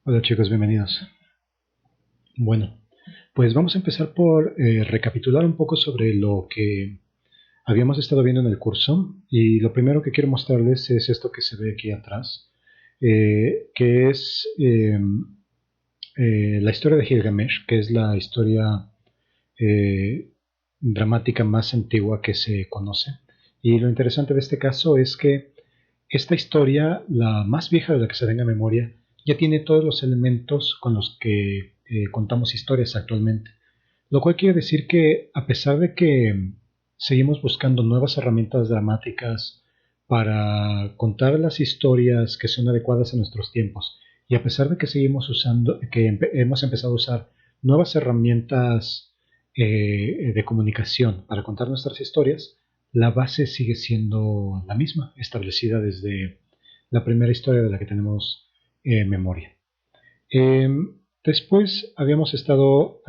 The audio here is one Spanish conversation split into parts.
Hola chicos, bienvenidos. Bueno, pues vamos a empezar por recapitular un poco sobre lo que habíamos estado viendo en el curso y lo primero que quiero mostrarles es esto que se ve aquí atrás, que es la historia de Gilgamesh, que es la historia eh, dramática más antigua que se conoce. Y lo interesante de este caso es que esta historia, la más vieja de la que se tenga memoria, ya tiene todos los elementos con los que contamos historias actualmente. Lo cual quiere decir que a pesar de que seguimos buscando nuevas herramientas dramáticas para contar las historias que son adecuadas a nuestros tiempos, y a pesar de que seguimos usando, que hemos empezado a usar nuevas herramientas de comunicación para contar nuestras historias, la base sigue siendo la misma, establecida desde la primera historia de la que tenemos memoria. Eh, Después habíamos estado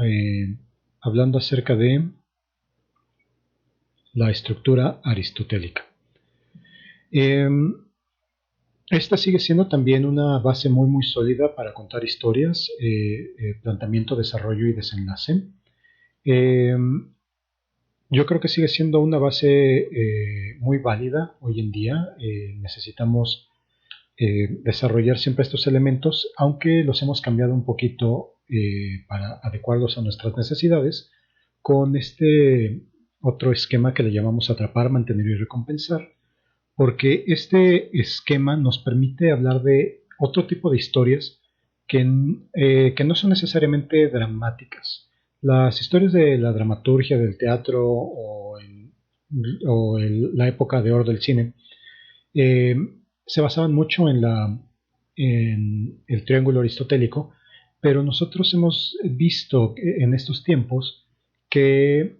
hablando acerca de la estructura aristotélica. Eh, Esta sigue siendo también una base muy sólida para contar historias, planteamiento, desarrollo y desenlace. Eh, yo creo que sigue siendo una base muy válida hoy en día. Necesitamos desarrollar siempre estos elementos, aunque los hemos cambiado un poquito para adecuarlos a nuestras necesidades, con este otro esquema que le llamamos atrapar, mantener y recompensar, porque este esquema nos permite hablar de otro tipo de historias que no son necesariamente dramáticas. Las historias de la dramaturgia, del teatro o la época de oro del cine eh, se basaban mucho en el triángulo aristotélico, pero nosotros hemos visto en estos tiempos que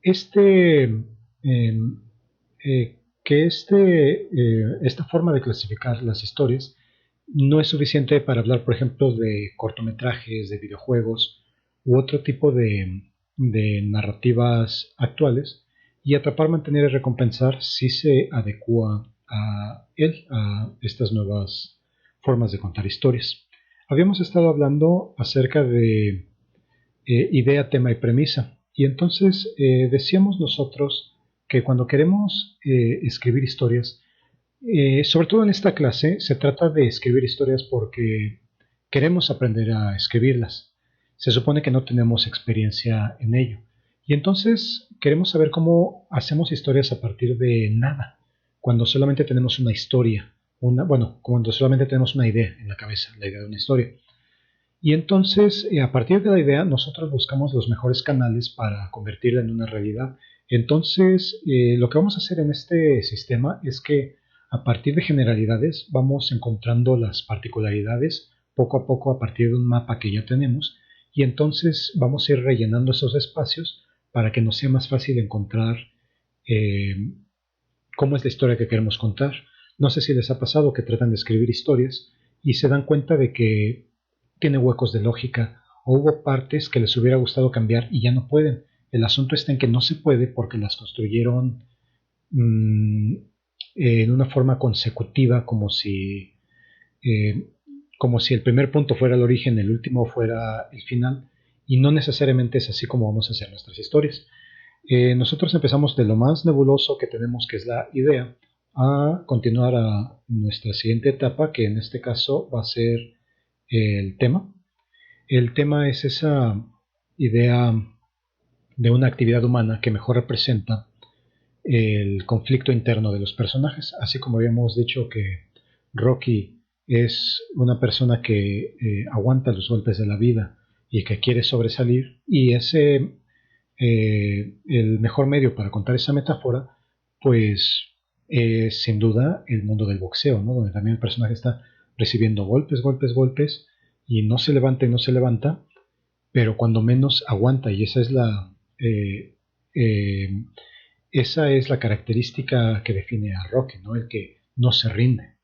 este, eh, esta forma de clasificar las historias no es suficiente para hablar, por ejemplo, de cortometrajes, de videojuegos u otro tipo de narrativas actuales. Y atrapar, mantener y recompensar sí se adecua a estas nuevas formas de contar historias. Habíamos estado hablando acerca de idea, tema y premisa. Y entonces decíamos nosotros que cuando queremos escribir historias, sobre todo en esta clase, se trata de escribir historias porque queremos aprender a escribirlas. Se supone que no tenemos experiencia en ello. Y entonces queremos saber cómo hacemos historias a partir de nada, cuando solamente tenemos una historia, bueno, cuando solamente tenemos una idea en la cabeza, la idea de una historia. Y entonces, a partir de la idea, nosotros buscamos los mejores canales para convertirla en una realidad. Entonces, lo que vamos a hacer en este sistema es que a partir de generalidades vamos encontrando las particularidades poco a poco a partir de un mapa que ya tenemos y entonces vamos a ir rellenando esos espacios para que nos sea más fácil encontrar eh, cómo es la historia que queremos contar. No sé si les ha pasado que tratan de escribir historias y se dan cuenta de que tiene huecos de lógica o hubo partes que les hubiera gustado cambiar y ya no pueden. El asunto está en que no se puede porque las construyeron mmm, en una forma consecutiva, eh, como si el primer punto fuera el origen, el último fuera el final, y no necesariamente es así como vamos a hacer nuestras historias. Nosotros empezamos de lo más nebuloso que tenemos, que es la idea, a continuar a nuestra siguiente etapa, que en este caso va a ser el tema. El tema es esa idea de una actividad humana que mejor representa el conflicto interno de los personajes, así como habíamos dicho que Rocky es una persona que aguanta los golpes de la vida y que quiere sobresalir, y ese el mejor medio para contar esa metáfora, pues es sin duda el mundo del boxeo, ¿no? Donde también el personaje está recibiendo golpes, y no se levanta y no se levanta, pero cuando menos aguanta, y eh, esa es la característica que define a Rocky, ¿no? El que no se rinde.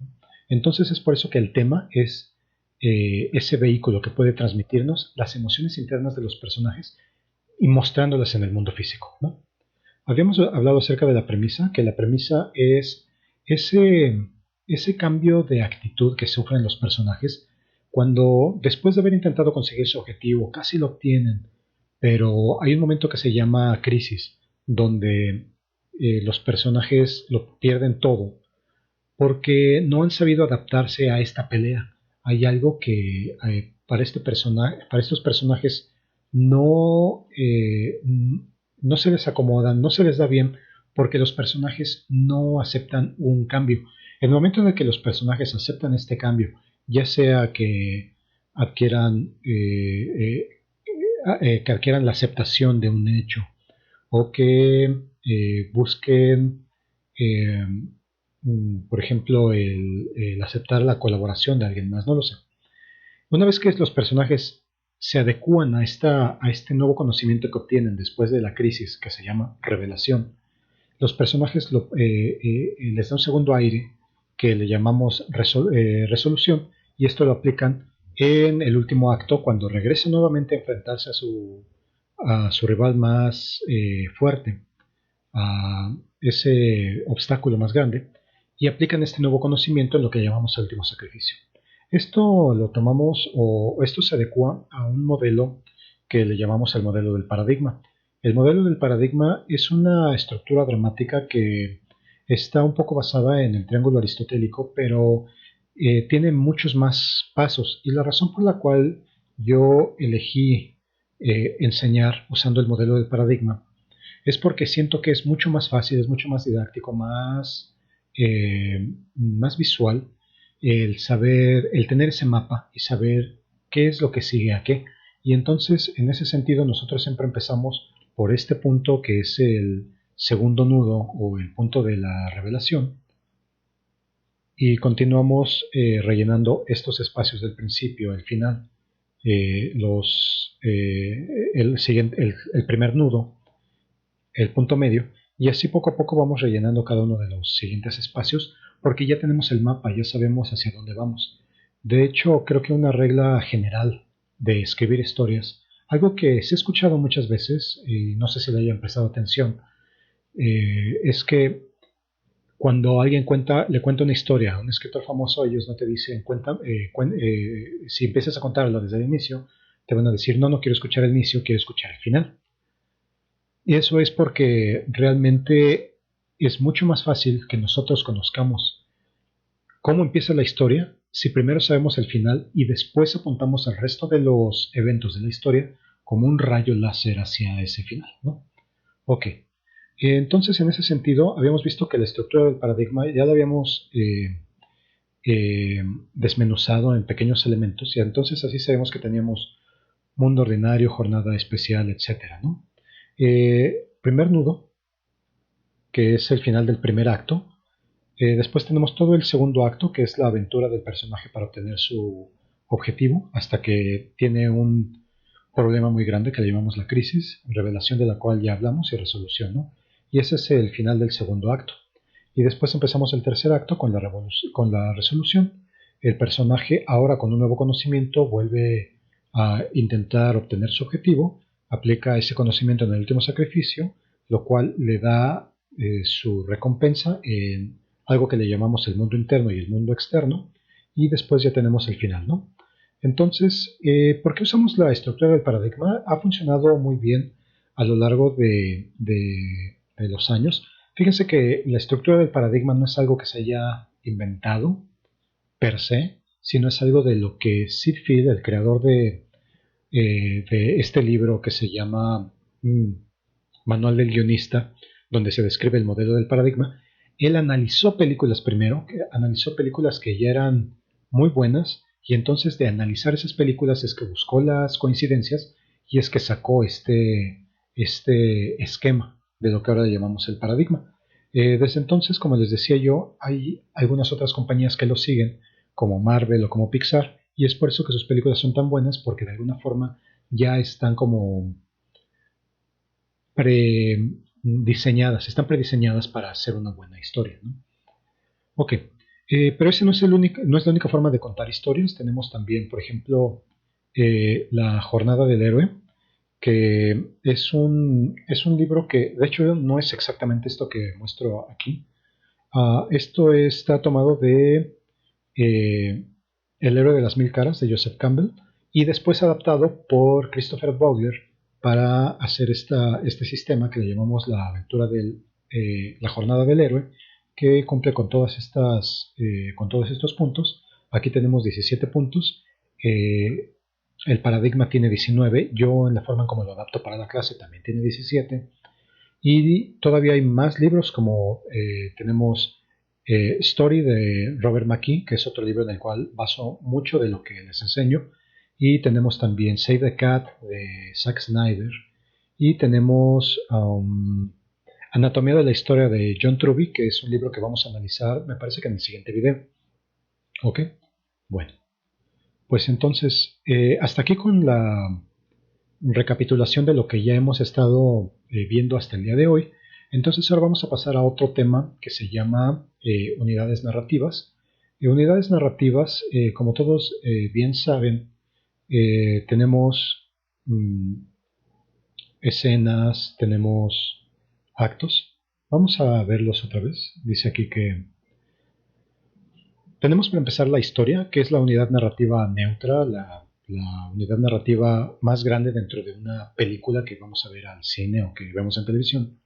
Entonces es por eso que el tema es ese vehículo que puede transmitirnos las emociones internas de los personajes y mostrándolas en el mundo físico, ¿no? Habíamos hablado acerca de la premisa, que la premisa es ese, ese cambio de actitud que sufren los personajes Cuando después de haber intentado conseguir su objetivo, casi lo obtienen, pero hay un momento que se llama crisis, donde los personajes lo pierden todo porque no han sabido adaptarse a esta pelea. Hay algo que para estos personajes no se les acomodan, no se les da bien, porque los personajes no aceptan un cambio. En el momento en el que los personajes aceptan este cambio, ya sea adquieran, eh, que adquieran la aceptación de un hecho o que busquen eh, por ejemplo, el aceptar la colaboración de alguien más, no lo sé. Una vez que los personajes se adecúan a este nuevo conocimiento que obtienen después de la crisis, que se llama revelación, los personajes les da un segundo aire que le llamamos resolución, y esto lo aplican en el último acto cuando regresa nuevamente a enfrentarse a su rival más fuerte, a ese obstáculo más grande, y aplican este nuevo conocimiento en lo que llamamos el último sacrificio. Esto lo tomamos o esto se adecua a un modelo que le llamamos el modelo del paradigma. El modelo del paradigma es una estructura dramática que está un poco basada en el triángulo aristotélico, pero tiene muchos más pasos, y la razón por la cual yo elegí enseñar usando el modelo del paradigma es porque siento que es mucho más fácil, es mucho más didáctico, más visual el saber, el tener ese mapa y saber qué es lo que sigue a qué. Y entonces, en ese sentido, nosotros siempre empezamos por este punto que es el segundo nudo o el punto de la revelación, y continuamos rellenando estos espacios del principio, el final, el primer nudo, el punto medio, y así poco a poco vamos rellenando cada uno de los siguientes espacios porque ya tenemos el mapa, ya sabemos hacia dónde vamos. De hecho, creo que una regla general de escribir historias, algo que se ha escuchado muchas veces y no sé si le hayan prestado atención, es que cuando alguien le cuenta una historia a un escritor famoso, ellos no te dicen, si empiezas a contarlo desde el inicio, te van a decir, no, no quiero escuchar el inicio, quiero escuchar el final. Y eso es porque realmente es mucho más fácil que nosotros conozcamos cómo empieza la historia si primero sabemos el final y después apuntamos al resto de los eventos de la historia como un rayo láser hacia ese final, ¿no? Ok. Entonces, en ese sentido, habíamos visto que la estructura del paradigma ya la habíamos eh, desmenuzado en pequeños elementos, y entonces así sabemos que teníamos mundo ordinario, jornada especial, etcétera, ¿no? Primer nudo, que es el final del primer acto. Después tenemos todo el segundo acto, que es la aventura del personaje para obtener su objetivo, hasta que tiene un problema muy grande que le llamamos la crisis, revelación de la cual ya hablamos, y resolución, ¿no? Y ese es el final del segundo acto. Y después empezamos el tercer acto con la resolución. El personaje, ahora con un nuevo conocimiento, vuelve a intentar obtener su objetivo, aplica ese conocimiento en el último sacrificio, lo cual le da su recompensa en algo que le llamamos el mundo interno y el mundo externo, y después ya tenemos el final, ¿no? Entonces, ¿por qué usamos la estructura del paradigma? Ha funcionado muy bien a lo largo de los años. Fíjense que la estructura del paradigma no es algo que se haya inventado per se, sino es algo de lo que Sid Field, el creador de este libro que se llama Manual del Guionista, donde se describe el modelo del paradigma, él analizó películas primero, analizó películas que ya eran muy buenas, y entonces de analizar esas películas es que buscó las coincidencias y es que sacó este esquema de lo que ahora llamamos el paradigma. Desde entonces, como les decía yo, hay algunas otras compañías que lo siguen, como Marvel o como Pixar, y es por eso que sus películas son tan buenas, porque de alguna forma ya están como están prediseñadas para hacer una buena historia, ¿no? Ok, pero ese no es la única forma de contar historias. Tenemos también, por ejemplo, La Jornada del Héroe, que es un libro que, de hecho, no es exactamente esto que muestro aquí. Esto está tomado de El héroe de las mil caras de Joseph Campbell y después adaptado por Christopher Vogler para hacer este sistema que le llamamos la aventura la jornada del héroe, que cumple con con todos estos puntos. Aquí tenemos 17 puntos. El paradigma tiene 19. Yo, en la forma en como lo adapto para la clase, también tiene 17. Y todavía hay más libros, como tenemos Story de Robert McKee, que es otro libro en el cual baso mucho de lo que les enseño. Y tenemos también Save the Cat de Zack Snyder. Y tenemos Anatomía de la historia de John Truby, que es un libro que vamos a analizar, me parece que en el siguiente video. ¿Ok? Bueno, pues entonces, hasta aquí con la recapitulación de lo que ya hemos estado viendo hasta el día de hoy. Entonces ahora vamos a pasar a otro tema que se llama unidades narrativas. Unidades narrativas, como todos bien saben, tenemos escenas, tenemos actos. Vamos a verlos otra vez. Dice aquí que tenemos para empezar la historia, que es la unidad narrativa neutra, la unidad narrativa más grande dentro de una película que vamos a ver al cine o que vemos en televisión.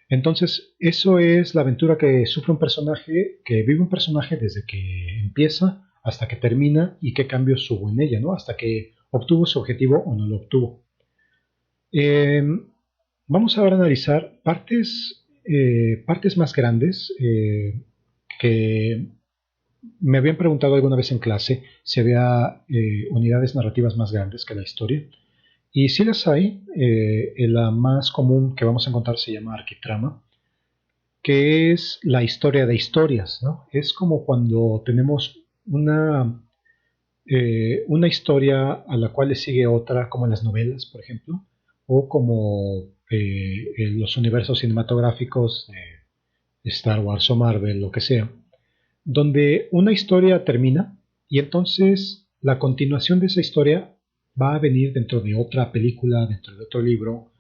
Entonces, eso es la aventura que sufre un personaje, que vive un personaje desde que empieza hasta que termina y qué cambios hubo en ella, ¿no? Hasta que obtuvo su objetivo o no lo obtuvo. Eh, Vamos ahora a analizar partes más grandes que me habían preguntado alguna vez en clase si había unidades narrativas más grandes que la historia. Y sí las hay. La más común que vamos a encontrar se llama arquitrama, que es la historia de historias, ¿no? Es como cuando tenemos una historia a la cual le sigue otra, como en las novelas, por ejemplo, o como en los universos cinematográficos de Star Wars o Marvel, lo que sea, donde una historia termina y entonces la continuación de esa historia va a venir dentro de otra película, dentro de otro libro,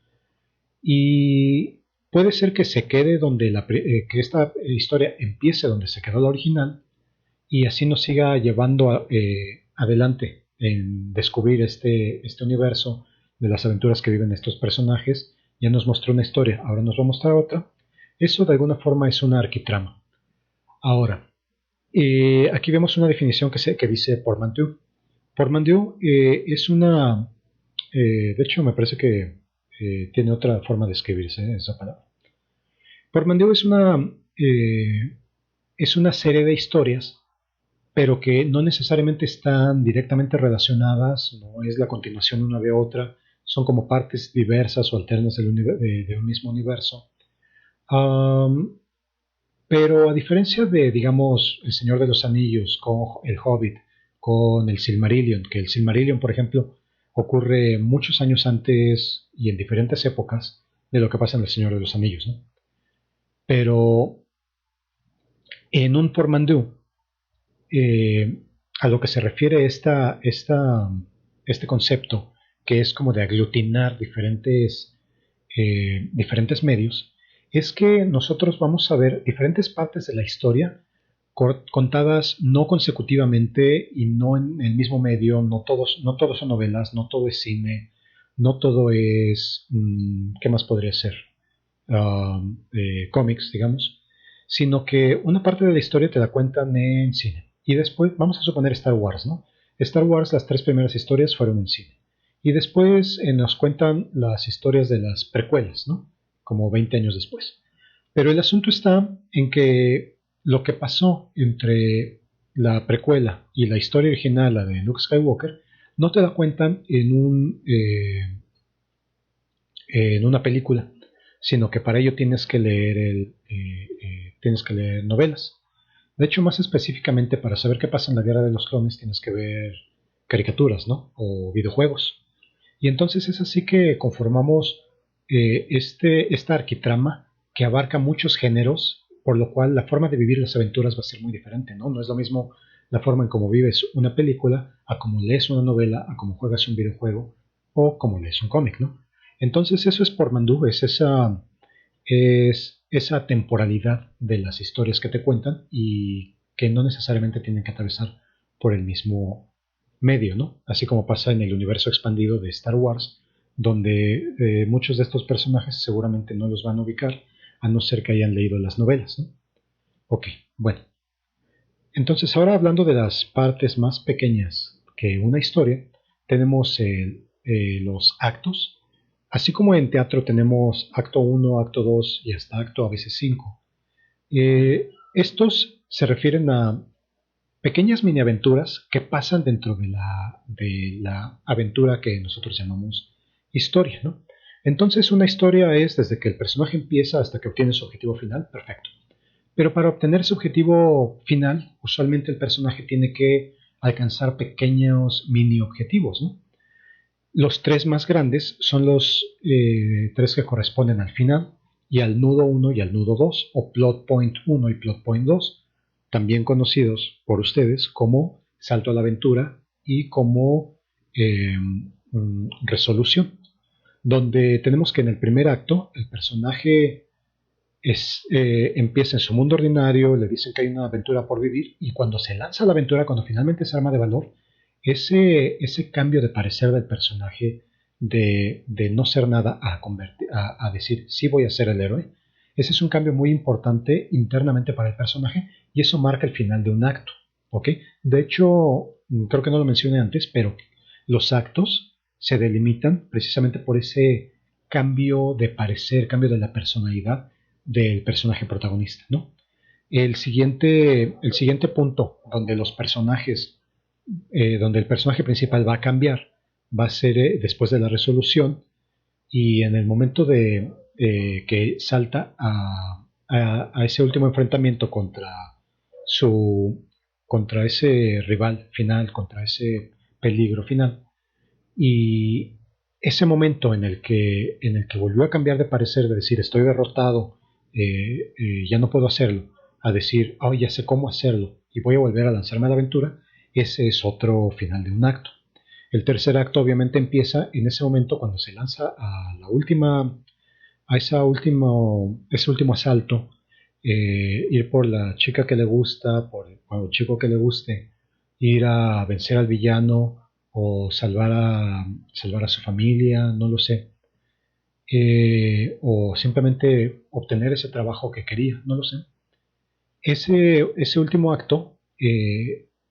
y puede ser que se quede que esta historia empiece donde se quedó la original y así nos siga llevando adelante en descubrir este universo de las aventuras que viven estos personajes. Ya nos mostró una historia, ahora nos va a mostrar otra. Eso de alguna forma es una arquitrama. Ahora, aquí vemos una definición que dice Portmanteau. Portmanteau es de hecho me parece que tiene otra forma de escribirse esa palabra. Portmanteau es una serie de historias, pero que no necesariamente están directamente relacionadas, no es la continuación una de otra, son como partes diversas o alternas de un mismo universo. Um, pero a diferencia de, digamos, El Señor de los Anillos, con El Hobbit, con el Silmarillion, que el Silmarillion, por ejemplo, ocurre muchos años antes y en diferentes épocas de lo que pasa en El Señor de los Anillos, ¿no? Pero en un Portmanteau, eh, a lo que se refiere este concepto, que es como de aglutinar diferentes medios, es que nosotros vamos a ver diferentes partes de la historia contadas no consecutivamente y no en el mismo medio, no todos son novelas, no todo es cine, no todo es, ¿qué más podría ser? Cómics, digamos, sino que una parte de la historia te la cuentan en cine. Y después, vamos a suponer Star Wars, ¿no? Star Wars, las tres primeras historias fueron en cine. Y después nos cuentan las historias de las precuelas, ¿no? Como 20 años después. Pero el asunto está en que lo que pasó entre la precuela y la historia original, la de Luke Skywalker, no te la cuentan en una película, sino que para ello tienes que leer novelas. De hecho, más específicamente, para saber qué pasa en la Guerra de los Clones, tienes que ver caricaturas, ¿no? O videojuegos. Y entonces es así que conformamos esta arquitrama que abarca muchos géneros, por lo cual la forma de vivir las aventuras va a ser muy diferente, ¿no? No es lo mismo la forma en cómo vives una película, a cómo lees una novela, a cómo juegas un videojuego o cómo lees un cómic, ¿no? Entonces eso es Portmanteau, es esa temporalidad de las historias que te cuentan y que no necesariamente tienen que atravesar por el mismo medio, ¿no? Así como pasa en el universo expandido de Star Wars, donde muchos de estos personajes seguramente no los van a ubicar, a no ser que hayan leído las novelas, ¿no? Ok, bueno. Entonces ahora hablando de las partes más pequeñas que una historia, tenemos los actos. Así como en teatro tenemos acto 1, acto 2 y hasta acto a veces 5. Estos se refieren a pequeñas mini aventuras que pasan dentro de la aventura que nosotros llamamos historia, ¿no? Entonces una historia es desde que el personaje empieza hasta que obtiene su objetivo final, perfecto. Pero para obtener su objetivo final, usualmente el personaje tiene que alcanzar pequeños mini objetivos, ¿no? Los tres más grandes son los tres que corresponden al final y al nudo 1 y al nudo 2, o plot point 1 y plot point 2, también conocidos por ustedes como salto a la aventura y como resolución, donde tenemos que en el primer acto el personaje empieza en su mundo ordinario, le dicen que hay una aventura por vivir y cuando se lanza a la aventura, cuando finalmente se arma de valor, ese cambio de parecer del personaje de no ser nada a decir sí voy a ser el héroe, ese es un cambio muy importante internamente para el personaje y eso marca el final de un acto. ¿Ok? De hecho, creo que no lo mencioné antes, pero los actos se delimitan precisamente por ese cambio de parecer, cambio de la personalidad del personaje protagonista, ¿no? El siguiente punto donde los personajes, donde el personaje principal va a cambiar, va a ser después de la resolución y en el momento de que salta a ese último enfrentamiento su, contra ese rival final, contra ese peligro final. Y ese momento en el que volvió a cambiar de parecer, de decir estoy derrotado, ya no puedo hacerlo, a decir, oh, ya sé cómo hacerlo y voy a volver a lanzarme a la aventura, ese es otro final de un acto. El tercer acto obviamente empieza en ese momento cuando se lanza ese último asalto, ir por la chica que le gusta, por el chico que le guste, ir a vencer al villano o salvar a su familia, no lo sé. O simplemente obtener ese trabajo que quería, no lo sé. Ese último acto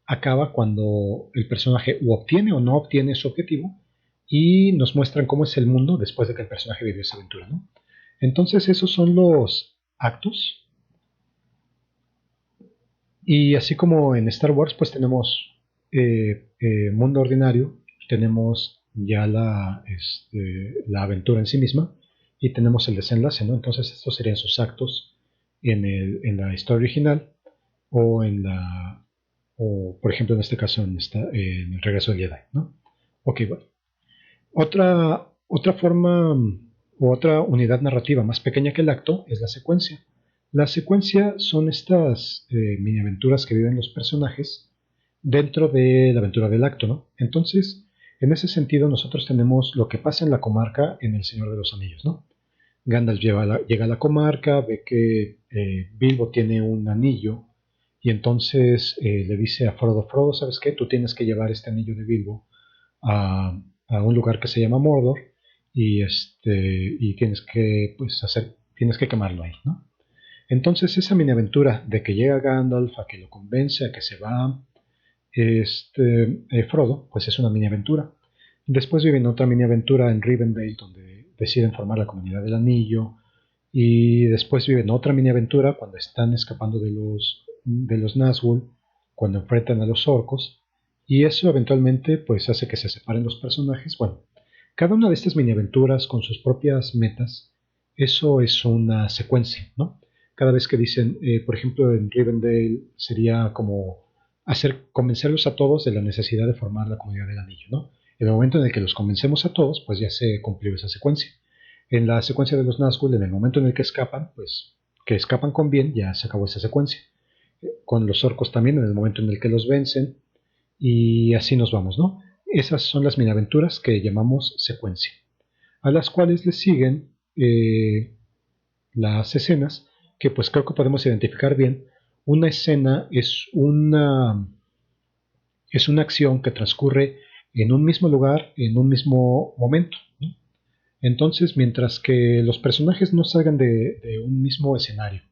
acaba cuando el personaje o obtiene o no obtiene su objetivo y nos muestran cómo es el mundo después de que el personaje vivió esa aventura, ¿no? Entonces esos son los actos y así como en Star Wars pues tenemos mundo ordinario, tenemos ya la aventura en sí misma y tenemos el desenlace, ¿no? Entonces estos serían sus actos en la historia original o por ejemplo en este caso en el regreso del Jedi, ¿no? Ok, bueno. Otra forma o otra unidad narrativa más pequeña que el acto es la secuencia. La secuencia son estas mini aventuras que viven los personajes dentro de la aventura del acto, ¿no? Entonces, en ese sentido, nosotros tenemos lo que pasa en la comarca en El Señor de los Anillos, ¿no? Gandalf llega a la comarca, ve que Bilbo tiene un anillo y entonces le dice a Frodo, Frodo, ¿sabes qué? Tú tienes que llevar este anillo de Bilbo a un lugar que se llama Mordor y tienes que quemarlo ahí, ¿no? Entonces esa mini aventura de que llega Gandalf a que lo convence, a que se va Frodo, pues es una mini aventura. Después viven otra mini aventura en Rivendell donde deciden formar la comunidad del anillo y después viven otra mini aventura cuando están escapando de los Nazgûl, cuando enfrentan a los orcos y eso eventualmente pues hace que se separen los personajes. Bueno, cada una de estas mini aventuras con sus propias metas, eso es una secuencia, ¿no? Cada vez que dicen, por ejemplo, en Rivendell sería como convencerlos a todos de la necesidad de formar la comunidad del anillo, ¿no? En el momento en el que los convencemos a todos, pues ya se cumplió esa secuencia. En la secuencia de los Nazgûl, en el momento en el que escapan, pues que escapan con bien, ya se acabó esa secuencia. Con los orcos también, en el momento en el que los vencen, y así nos vamos, ¿no? Esas son las miniaventuras que llamamos secuencia, a las cuales le siguen las escenas, que pues creo que podemos identificar bien. Una escena es es una acción que transcurre en un mismo lugar, en un mismo momento, ¿no? Entonces, mientras que los personajes no salgan de un mismo escenario,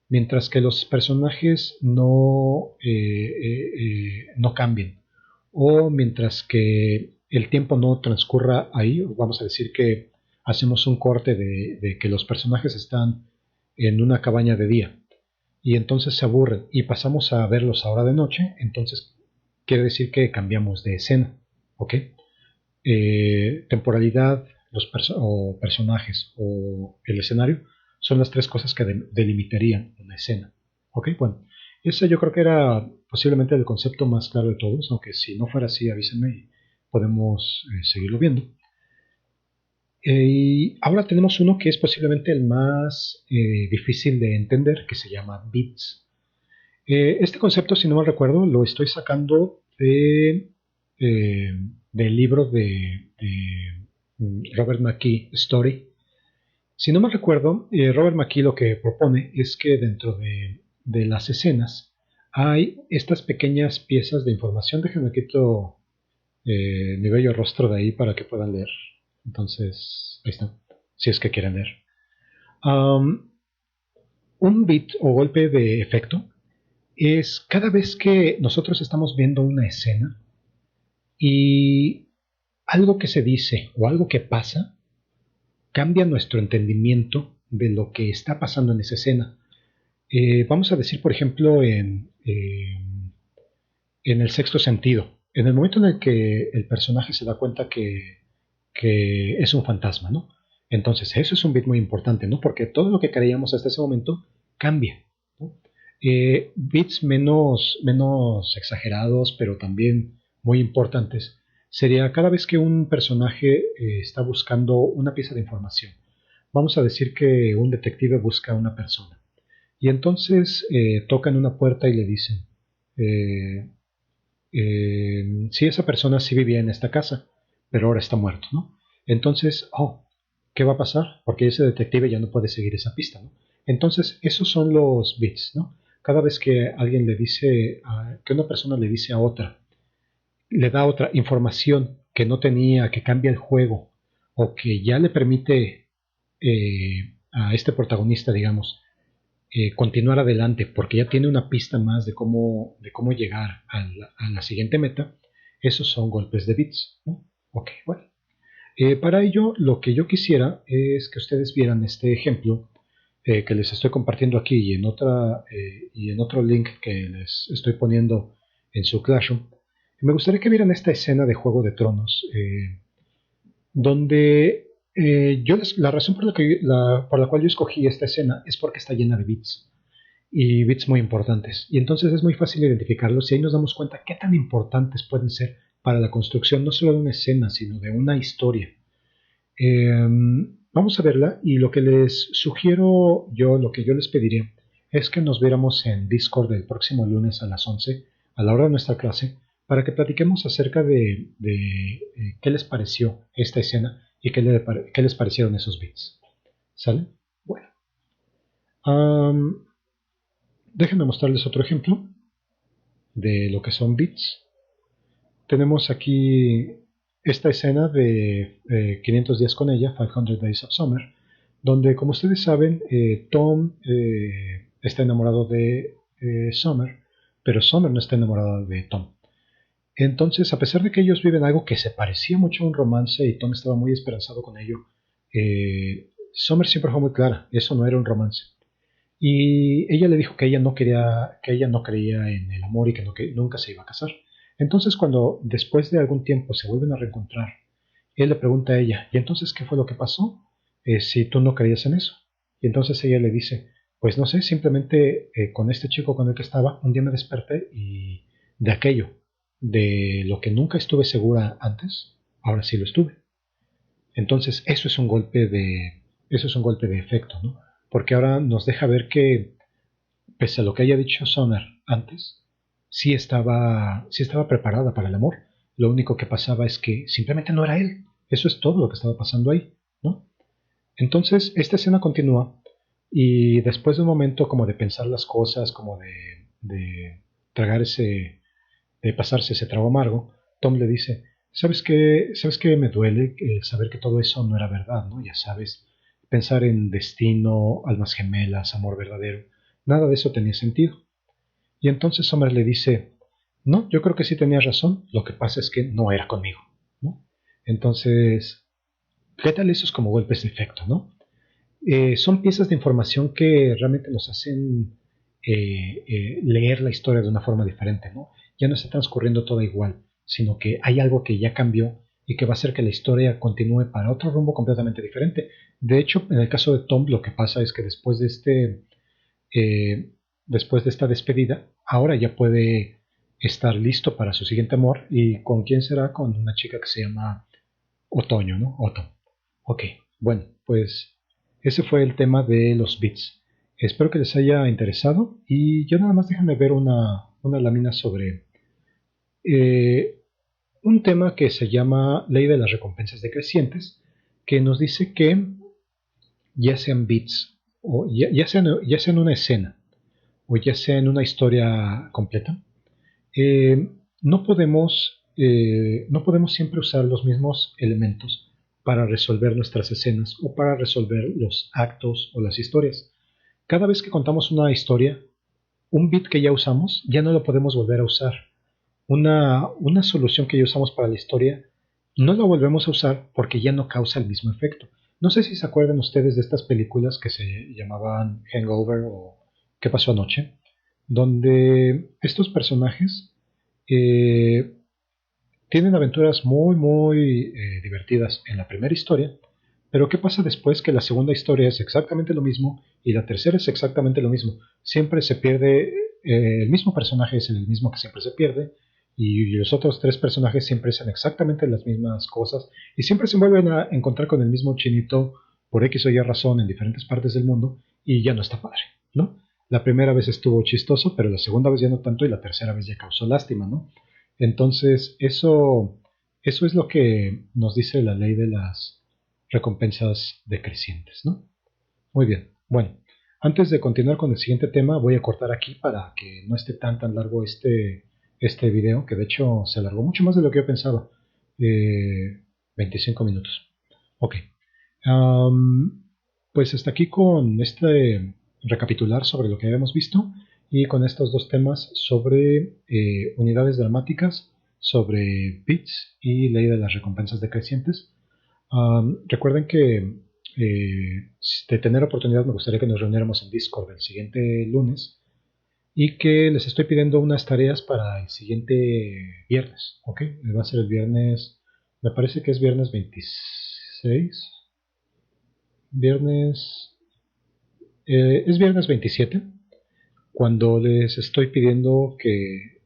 mientras que los personajes no cambien, o mientras que el tiempo no transcurra ahí, vamos a decir que hacemos un corte de que los personajes están en una cabaña de día y entonces se aburren y pasamos a verlos ahora de noche, entonces quiere decir que cambiamos de escena, ¿ok? Temporalidad, o personajes o el escenario son las tres cosas que delimitarían una escena. ¿Ok? Bueno, ese yo creo que era posiblemente el concepto más claro de todos, aunque si no fuera así, avísenme y podemos seguirlo viendo. Y ahora tenemos uno que es posiblemente el más difícil de entender, que se llama bits. Este concepto, si no mal recuerdo, lo estoy sacando del libro de Robert McKee, Story. Si no mal recuerdo, Robert McKee lo que propone es que dentro de las escenas hay estas pequeñas piezas de información. Déjenme quito mi bello rostro de ahí para que puedan leer. Entonces, ahí está, si es que quieren leer. Um, un bit o golpe de efecto es cada vez que nosotros estamos viendo una escena y algo que se dice o algo que pasa cambia nuestro entendimiento de lo que está pasando en esa escena. Vamos a decir, por ejemplo, en el sexto sentido, en el momento en el que el personaje se da cuenta que es un fantasma, ¿no? Entonces, eso es un bit muy importante, ¿no? Porque todo lo que creíamos hasta ese momento cambia, ¿no? Bits menos exagerados, pero también muy importantes, sería cada vez que un personaje está buscando una pieza de información. Vamos a decir que un detective busca a una persona y entonces tocan una puerta y le dicen, eh, si esa persona sí vivía en esta casa, pero ahora está muerto, ¿no? Entonces, ¿qué va a pasar? Porque ese detective ya no puede seguir esa pista, ¿no? Entonces, esos son los bits, ¿no? Cada vez que alguien le dice, que una persona le dice a otra, le da otra información que no tenía, que cambia el juego, o que ya le permite a este protagonista, digamos, continuar adelante porque ya tiene una pista más de cómo llegar a la siguiente meta, esos son golpes de bits, ¿no? Ok, bueno. Para ello, lo que yo quisiera es que ustedes vieran este ejemplo que les estoy compartiendo aquí y en otro link que les estoy poniendo en su Classroom. Me gustaría que vieran esta escena de Juego de Tronos, donde la razón por la cual yo escogí esta escena es porque está llena de bits y bits muy importantes. Y entonces es muy fácil identificarlos y ahí nos damos cuenta qué tan importantes pueden ser para la construcción no solo de una escena, sino de una historia. Eh, Vamos a verla y lo que les sugiero yo, lo que yo les pediría, es que nos viéramos en Discord el próximo lunes a las 11, a la hora de nuestra clase, para que platiquemos acerca de qué les pareció esta escena y qué les parecieron esos bits. ¿Sale? Bueno. Déjenme mostrarles otro ejemplo de lo que son bits. Tenemos aquí esta escena de 500 días con ella, 500 Days of Summer, donde, como ustedes saben, Tom está enamorado de Summer, pero Summer no está enamorada de Tom. Entonces, a pesar de que ellos viven algo que se parecía mucho a un romance y Tom estaba muy esperanzado con ello, Summer siempre fue muy clara, eso no era un romance. Y ella le dijo que ella no creía en el amor y que nunca se iba a casar. Entonces, cuando después de algún tiempo se vuelven a reencontrar, él le pregunta a ella, ¿y entonces qué fue lo que pasó? Si tú no creías en eso. Y entonces ella le dice, pues no sé, simplemente con este chico con el que estaba, un día me desperté y de aquello, de lo que nunca estuve segura antes, ahora sí lo estuve. Entonces, eso es un golpe de efecto, ¿no? Porque ahora nos deja ver que, pese a lo que haya dicho Summer antes, sí estaba preparada para el amor. Lo único que pasaba es que simplemente no era él. Eso es todo lo que estaba pasando ahí, ¿no? Entonces, esta escena continúa y después de un momento como de pensar las cosas, como de tragar de pasarse ese trago amargo, Tom le dice, ¿sabes qué me duele? Saber que todo eso no era verdad, ¿no? Ya sabes, pensar en destino, almas gemelas, amor verdadero, nada de eso tenía sentido. Y entonces Summer le dice, no, yo creo que sí tenías razón, lo que pasa es que no era conmigo, ¿no? Entonces, ¿qué tal esos como golpes de efecto, no? Son piezas de información que realmente nos hacen leer la historia de una forma diferente, ¿no? Ya no está transcurriendo toda igual, sino que hay algo que ya cambió y que va a hacer que la historia continúe para otro rumbo completamente diferente. De hecho, en el caso de Tom, lo que pasa es que eh, después de esta despedida, ahora ya puede estar listo para su siguiente amor. ¿Y con quién será? Con una chica que se llama Otoño, ¿no? Otto. Ok, bueno, pues ese fue el tema de los bits. Espero que les haya interesado y yo nada más déjenme ver una lámina sobre eh, un tema que se llama Ley de las Recompensas Decrecientes, que nos dice que ya sean bits o ya sea en una escena o ya sea en una historia completa, no podemos siempre usar los mismos elementos para resolver nuestras escenas o para resolver los actos o las historias. Cada vez que contamos una historia, un bit que ya usamos ya no lo podemos volver a usar. Una solución que ya usamos para la historia no la volvemos a usar porque ya no causa el mismo efecto. No sé si se acuerdan ustedes de estas películas que se llamaban Hangover o ¿Qué pasó anoche? Donde estos personajes eh, tienen aventuras muy divertidas en la primera historia, pero ¿qué pasa después que la segunda historia es exactamente lo mismo y la tercera es exactamente lo mismo? Siempre se pierde, el mismo personaje es el mismo que siempre se pierde y los otros tres personajes siempre hacen exactamente las mismas cosas y siempre se vuelven a encontrar con el mismo chinito por X o Y razón en diferentes partes del mundo y ya no está padre, ¿no? La primera vez estuvo chistoso, pero la segunda vez ya no tanto y la tercera vez ya causó lástima, ¿no? Entonces, eso es lo que nos dice la ley de las recompensas decrecientes, ¿no? Muy bien. Bueno, antes de continuar con el siguiente tema, voy a cortar aquí para que no esté tan largo este video, que de hecho se alargó mucho más de lo que yo pensaba. 25 minutos. Ok. Am, pues hasta aquí con este recapitular sobre lo que habíamos visto y con estos dos temas sobre unidades dramáticas, sobre bits y ley de las recompensas decrecientes. Recuerden que de tener oportunidad me gustaría que nos reuniéramos en Discord el siguiente lunes y que les estoy pidiendo unas tareas para el siguiente viernes, ¿ok? Va a ser el viernes, me parece que es viernes 26, viernes, es viernes 27, cuando les estoy pidiendo que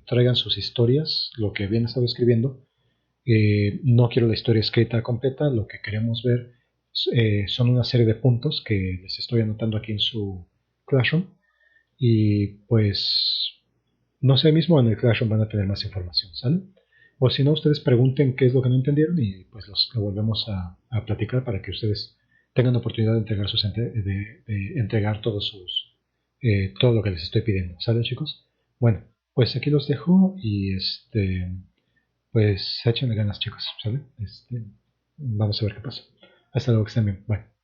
traigan sus historias, lo que habían estado escribiendo. No quiero la historia escrita completa, lo que queremos ver son una serie de puntos que les estoy anotando aquí en su Classroom y pues no sé, mismo en el Classroom van a tener más información, ¿sale? O si no, ustedes pregunten qué es lo que no entendieron y pues lo volvemos a platicar para que ustedes tengan la oportunidad de entregar, de entregar todo lo que les estoy pidiendo, ¿sale, chicos? Bueno, pues aquí los dejo y pues échenle ganas, chicos, ¿sale? Vamos a ver qué pasa. Hasta luego, que estén bien. Bye.